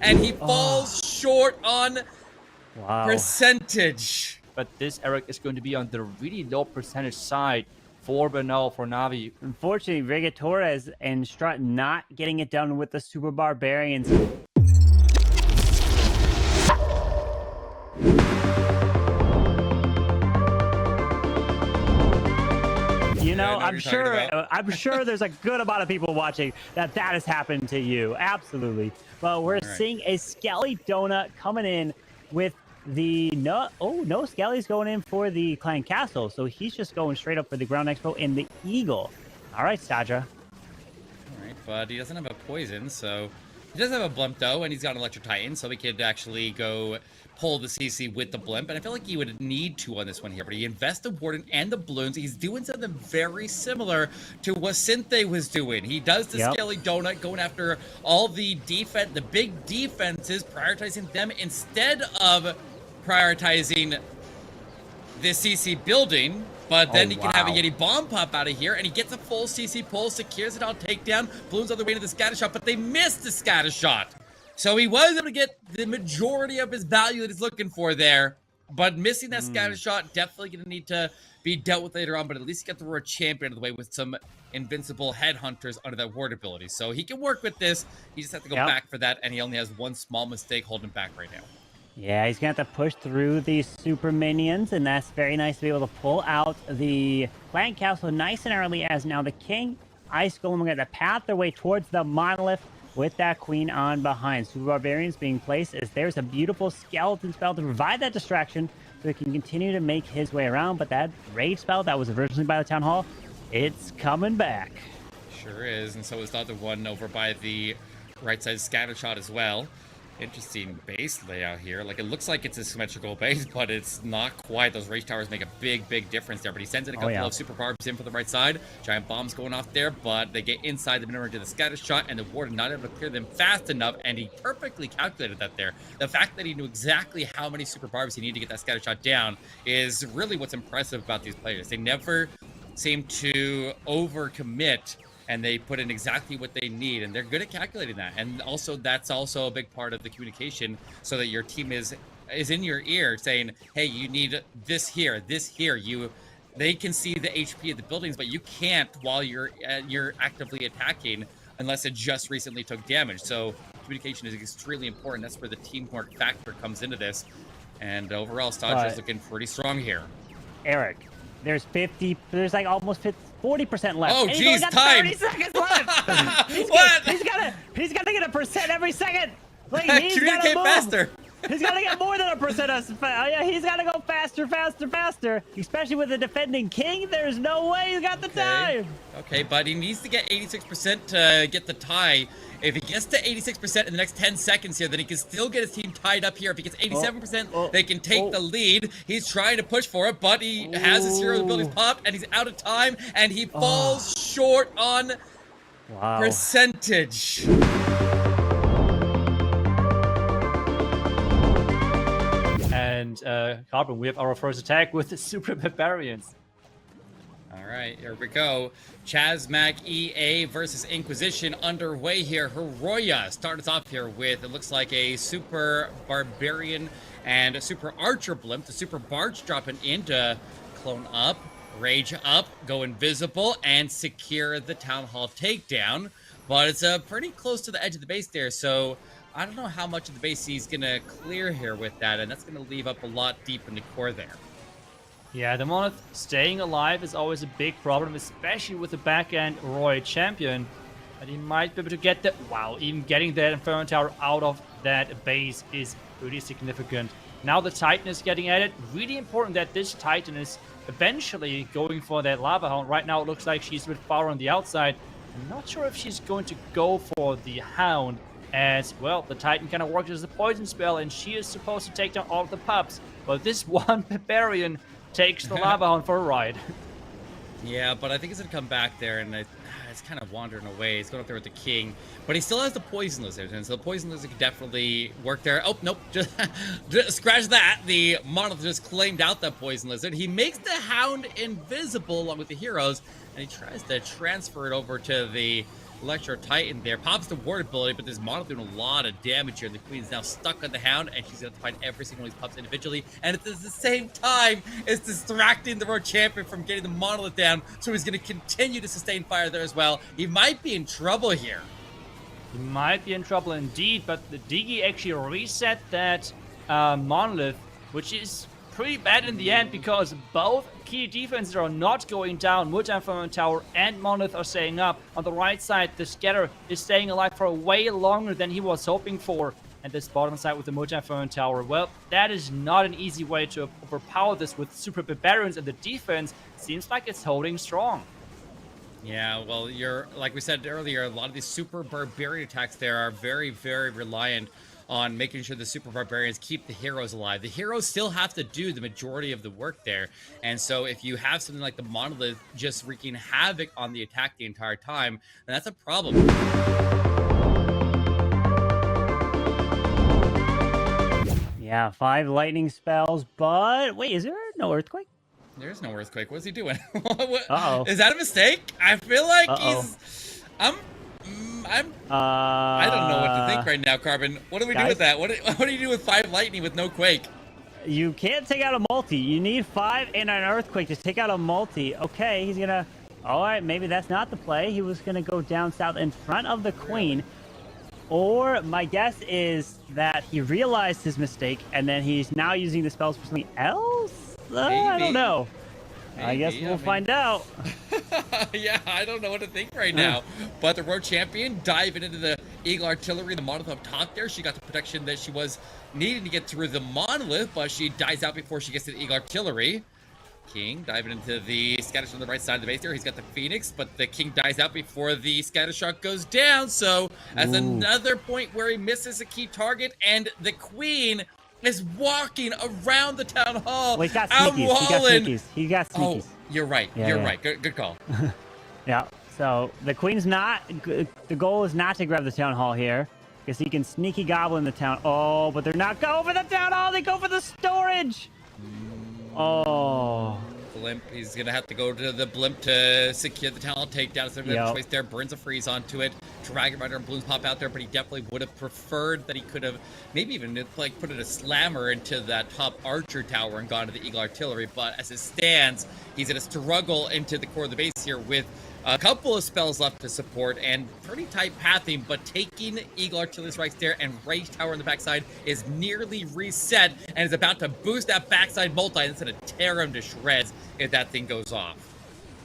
and he falls short on percentage. But this, Eric, is going to be on the really low percentage side for Bernaul, for Na'Vi. Unfortunately, Torres and Strut not getting it done with the Super Barbarians. You know, I'm sure there's a good amount of people watching that has happened to you. Absolutely. But we're seeing a Skely donut coming in with the no, Skely's going in for the Clan Castle, so he's just going straight up for the Ground Expo and the Eagle. All right, Stadra. All right, but he doesn't have a poison, so he does have a blimp though, and he's got an Electro Titan, so he could actually go pull the CC with the blimp, and I feel like he would need to on this one here, but he invests the Warden and the balloons. He's doing something very similar to what Sinthe was doing. He does the Skely donut, going after all the defense, the big defenses, prioritizing them instead of prioritizing the CC building, but then he can have a Yeti bomb pop out of here, and he gets a full CC pull, secures it on takedown, balloons on the way to the scatter shot, but they missed the scatter shot. So he was able to get the majority of his value that he's looking for there, but missing that scatter shot, definitely going to need to be dealt with later on, but at least he got the Roar Champion out of the way with some invincible Headhunters under that ward ability. So he can work with this, he just has to go back for that, and he only has one small mistake holding him back right now. Yeah, he's going to have to push through these super minions, and that's very nice to be able to pull out the Clan Castle nice and early, as now the King, Ice Golem are going to path their way towards the Monolith with that Queen on behind. Super Barbarians being placed as there's a beautiful skeleton spell to provide that distraction so he can continue to make his way around, but that Rage spell that was originally by the Town Hall, it's coming back. Sure is, and so is the other one over by the right side scatter shot as well. Interesting base layout here. Like, it looks like it's a symmetrical base, but it's not quite. Those Rage Towers make a big difference there. But he sends in a couple of Super Barbs in for the right side. Giant bombs going off there, but they get inside the minimum to the scatter shot, and the Warden not able to clear them fast enough, and he perfectly calculated that there. The fact that he knew exactly how many Super Barbs he needed to get that scatter shot down is really what's impressive about these players. They never seem to overcommit, and they put in exactly what they need, and they're good at calculating that. And also, that's also a big part of the communication, so that your team is in your ear saying, hey, you need this here, they can see the HP of the buildings, but you can't while you're actively attacking unless it just recently took damage. So communication is extremely important. That's where the teamwork factor comes into this. And overall, Stadra is looking pretty strong here. Eric, there's like almost 40% left. Oh, geez, time. 30 seconds left. He's got to get a percent every second. Like, he's communicate faster. He's got to get more than a percent. Yeah, he's got to go faster. Especially with the defending king, there's no way he's got the time. Okay, but he needs to get 86% to get the tie. If he gets to 86% in the next 10 seconds here, then he can still get his team tied up here. If he gets 87%, they can take the lead. He's trying to push for it, but he has his hero abilities popped, and he's out of time, and he falls short on percentage. And Carbon, we have our first attack with the Super Barbarians. All right, here we go. Chazmac EA versus Inquisition underway here. Hiroya starts off here with, it looks like a Super Barbarian and a Super Archer blimp. The Super Barch dropping in to clone up, rage up, go invisible, and secure the Town Hall takedown. But it's pretty close to the edge of the base there, so I don't know how much of the base he's going to clear here with that, and that's going to leave up a lot deep in the core there. Yeah, the Monolith staying alive is always a big problem, especially with the back-end Roy champion. But he might be able to get that. Wow, even getting that Inferno Tower out of that base is pretty significant. Now the Titan is getting at it. Really important that this Titan is eventually going for that Lavahound. Right now it looks like she's a bit far on the outside. I'm not sure if she's going to go for the Hound, as well, the Titan kind of works as a poison spell, and she is supposed to take down all of the pups. But this one Barbarian takes the Lavahound for a ride. Yeah, but I think it's going to come back there, and it's kind of wandering away. He's going up there with the King, but he still has the Poison Lizard, and so the Poison Lizard can definitely work there. Oh, nope, just scratch that. The Monolith just claimed out that Poison Lizard. He makes the Hound invisible along with the heroes, and he tries to transfer it over to the Electro Titan there. Pops the ward ability, but this Monolith doing a lot of damage here. And the Queen's now stuck on the Hound, and she's going to find every single one of these pups individually. And at the same time, it's distracting the World Champion from getting the Monolith down. So he's going to continue to sustain fire there as well. He might be in trouble here. He might be in trouble indeed, but the Digi actually reset that Monolith, which is pretty bad in the end because both key defenses are not going down. Multi-Inferno Tower and Monolith are staying up. On the right side, the Scatter is staying alive for way longer than he was hoping for. And this bottom side with the Multi-Inferno Tower, well, that is not an easy way to overpower this with Super Barbarians, and the defense seems like it's holding strong. Yeah, well, like we said earlier, a lot of these Super Barbarian attacks there are very, very reliant on making sure the Super Barbarians keep the heroes alive. The heroes still have to do the majority of the work there. And so if you have something like the Monolith just wreaking havoc on the attack the entire time, then that's a problem. Yeah, 5 lightning spells, but wait, is there no earthquake? There's no earthquake. What's he doing? Uh-oh. Is that a mistake? I feel like he's... I don't know what to think right now, Carbon. What do we do with that? What do you do with 5 lightning with no quake? You can't take out a multi. You need 5 and an earthquake to take out a multi. Okay, he's gonna... All right, maybe that's not the play. He was gonna go down south in front of the Queen. Or my guess is that he realized his mistake and then he's now using the spells for something else? I don't know. Maybe, I guess we'll find out. Yeah, I don't know what to think right now. But the World Champion diving into the Eagle Artillery, the Monolith up top there. She got the protection that she was needing to get through the Monolith, but she dies out before she gets to the Eagle Artillery. King diving into the scatter shot on the right side of the base there. He's got the Phoenix, but the King dies out before the scatter shot goes down. So that's another point where he misses a key target, and the Queen is walking around the town hall. Well, he got sneakies. He got sneakies. Oh, you're right. You're right. Good call. Yeah. So the Queen's not. The goal is not to grab the town hall here, because he can sneaky goblin the town. Oh, but they're not going for the town hall. They go for the storage. Oh. Blimp. He's gonna have to go to the Blimp to secure the town hall takedown. So there's no choice there. Burns a freeze onto it. Dragon Rider and Balloons pop out there, but he definitely would have preferred that he could have maybe even like put it a slammer into that top archer tower and gone to the Eagle Artillery. But as it stands, he's gonna struggle into the core of the base here with a couple of spells left to support and pretty tight pathing, but taking Eagle Artillery strikes there, and Rage Tower on the backside is nearly reset and is about to boost that backside multi, and it's going to tear him to shreds if that thing goes off.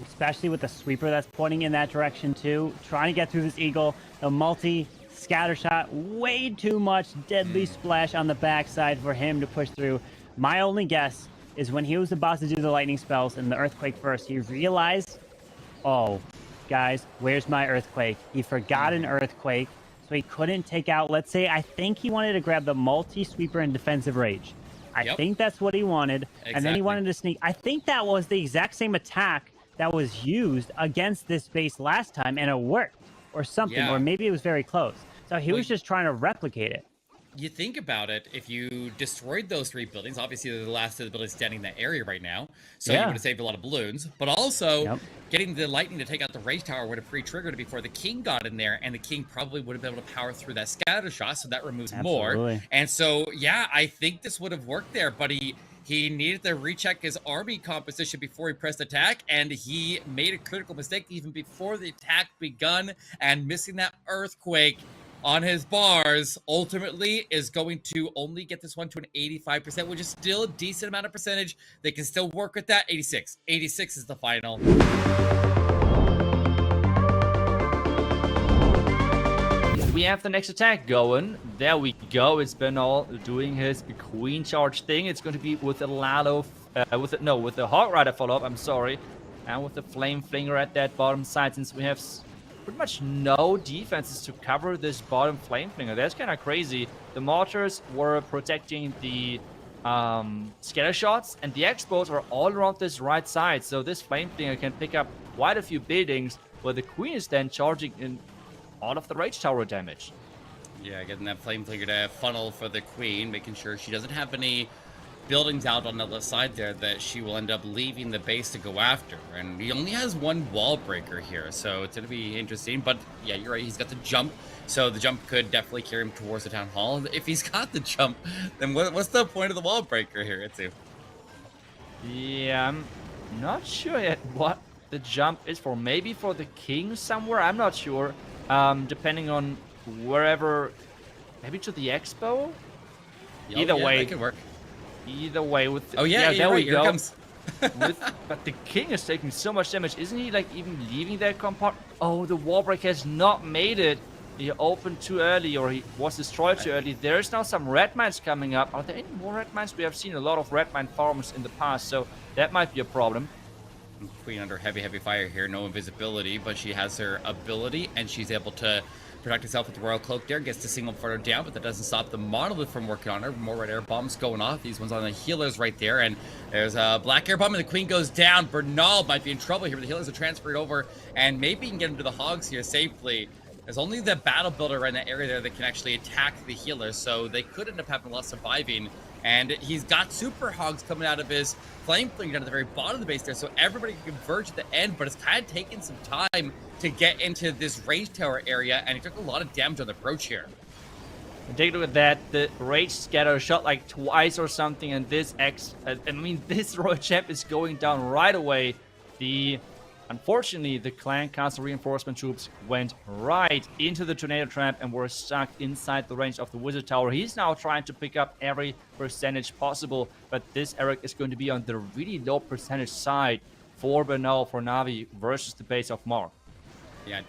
Especially with the sweeper that's pointing in that direction too, trying to get through this Eagle. The multi scatter shot, way too much deadly splash on the backside for him to push through. My only guess is when he was about to do the lightning spells and the earthquake first, he realized, oh, guys, where's my earthquake? He forgot an earthquake, so he couldn't take out, let's say, I think he wanted to grab the multi-sweeper and defensive rage. I think that's what he wanted. Exactly. And then he wanted to sneak. I think that was the exact same attack that was used against this base last time, and it worked, or something, or maybe it was very close. So he was just trying to replicate it. You think about it, if you destroyed those 3 buildings, obviously they're the last of the buildings standing in that area right now, so you would have saved a lot of balloons, but also getting the lightning to take out the Rage Tower would have pre-triggered it before the King got in there, and the King probably would have been able to power through that scatter shot, so that removes more. And so, yeah, I think this would have worked there, but he needed to recheck his army composition before he pressed attack, and he made a critical mistake even before the attack begun, and missing that earthquake on his bars ultimately is going to only get this one to an 85%, which is still a decent amount of percentage. They can still work with that. 86 is the final. We have the next attack going. There we go. It's Bernaul doing his Queen Charge thing. It's going to be with the Lalo, with the Hog Rider follow-up, I'm sorry, and with the Flame Flinger at that bottom side, since we have pretty much no defenses to cover this bottom Flame Flinger. That's kind of crazy. The mortars were protecting the scatter shots, and the X-bows are all around this right side, so this Flame Flinger can pick up quite a few buildings, where the Queen is then charging in all of the Rage Tower damage. Yeah, getting that Flame Flinger to funnel for the Queen, making sure she doesn't have any buildings out on the left side there that she will end up leaving the base to go after. And he only has one wall breaker here, so it's going to be interesting. But yeah, you're right, he's got the jump, so the jump could definitely carry him towards the town hall. If he's got the jump, then what's the point of the wall breaker here, Itsu? Yeah, I'm not sure yet what the jump is for. Maybe for the king somewhere, I'm not sure. Depending on wherever, maybe to the expo? Either way, that could work. Either way, with oh yeah, there we go. Comes. But the king is taking so much damage. Isn't he like even leaving that compartment? Oh, the wall break has not made it. He opened too early, or he was destroyed too early. There is now some red mines coming up. Are there any more red mines? We have seen a lot of red mine farms in the past, so that might be a problem. Queen under heavy fire here, no invisibility, but she has her ability, and she's able to protect herself with the Royal Cloak there, gets to single further down, but that doesn't stop the Monolith from working on her. More red air bombs going off. These ones on the healers right there, and there's a black air bomb, and the Queen goes down. Bernaul might be in trouble here, but the healers are transferred over, and maybe he can get him to the Hogs here safely. There's only the battle builder right in that area there that can actually attack the healers, so they could end up having a lot surviving. And he's got super Hogs coming out of his flame flinger down at the very bottom of the base there, so everybody can converge at the end, but it's kind of taking some time to get into this rage tower area, and he took a lot of damage on the approach here. And take a look at that. The rage scatter shot like twice or something, and this this Royal Champ is going down right away. Unfortunately, the Clan Castle reinforcement troops went right into the tornado trap and were stuck inside the range of the wizard tower. He's now trying to pick up every percentage possible, but this Eric is going to be on the really low percentage side for Bernaul, for Na'Vi versus the base of Marc. Yeah,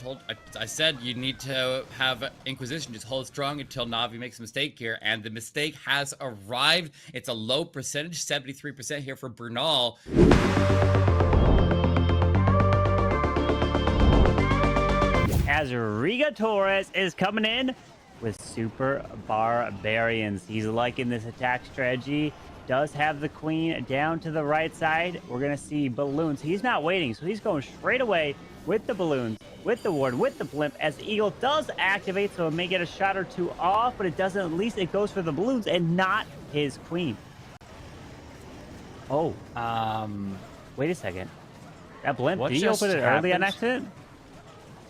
I said you need to have Inquisition just hold strong until Na'Vi makes a mistake here, and the mistake has arrived. It's a low percentage, 73% here for Bernaul. As Riga Torres is coming in with Super Barbarians. He's liking this attack strategy. Does have the Queen down to the right side. We're going to see balloons. He's not waiting, so he's going straight away with the balloons, with the ward, with the blimp, as the Eagle does activate, so it may get a shot or two off, but it doesn't. At least it goes for the balloons and not his Queen. Oh, wait a second. That blimp, did he open it early on accident?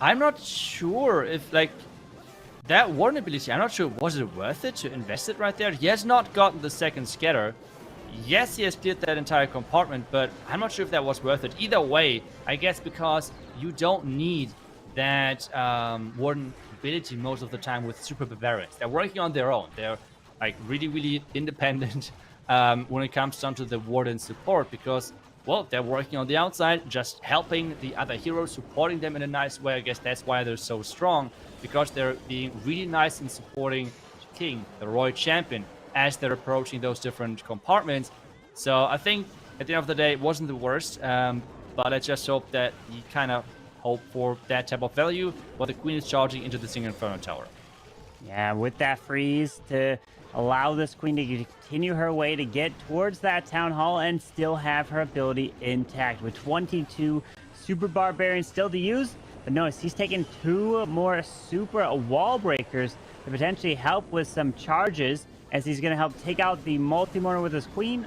I'm not sure if, like, that warden ability, I'm not sure, was it worth it to invest it right there? He has not gotten the second scatter. Yes, he has cleared that entire compartment, but I'm not sure if that was worth it. Either way, I guess because you don't need that warden ability most of the time with Super Barbarians. They're working on their own. They're, like, really independent when it comes down to the warden support, because, well, they're working on the outside, just helping the other heroes, supporting them in a nice way. I guess that's why they're so strong, because they're being really nice in supporting King, the Royal Champion, as they're approaching those different compartments. So I think at the end of the day, it wasn't the worst, but I just hope that you kind of hope for that type of value while the Queen is charging into the Single Inferno Tower. Yeah, with that freeze to allow this Queen to continue her way to get towards that Town Hall and still have her ability intact. With 22 Super Barbarians still to use, but notice he's taking 2 more Super Wall Breakers to potentially help with some charges, as he's going to help take out the Multi-Mortar with his Queen.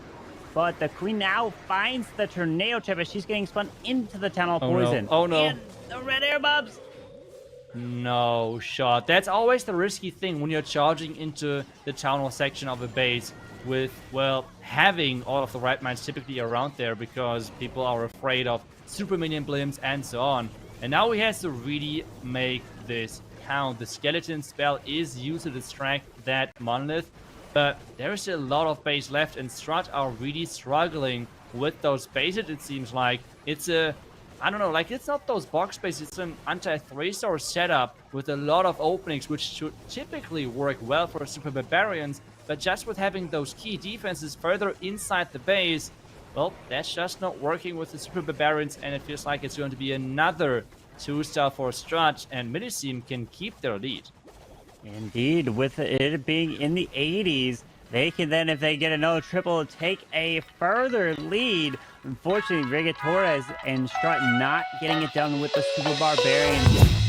But the Queen now finds the Tornado Trap as she's getting spun into the Town Hall Poison. Oh no. And the red air bombs. No shot. That's always the risky thing when you're charging into the Town Hall section of a base with, well, having all of the red mines typically around there, because people are afraid of super minion blimps and so on. And now he has to really make this count. The skeleton spell is used to distract that monolith, but there is a lot of base left, and Strut are really struggling with those bases. It seems like it's a, I don't know, like, it's not those box bases, it's an anti-3-star setup with a lot of openings, which should typically work well for Super Barbarians, but just with having those key defenses further inside the base, well, that's just not working with the Super Barbarians, and it feels like it's going to be another 2-star for Strut, and Miniseam can keep their lead. Indeed, with it being in the 80s, they can then, if they get another triple, take a further lead. Unfortunately, Riga Torres and Strut not getting it done with the Super Barbarians.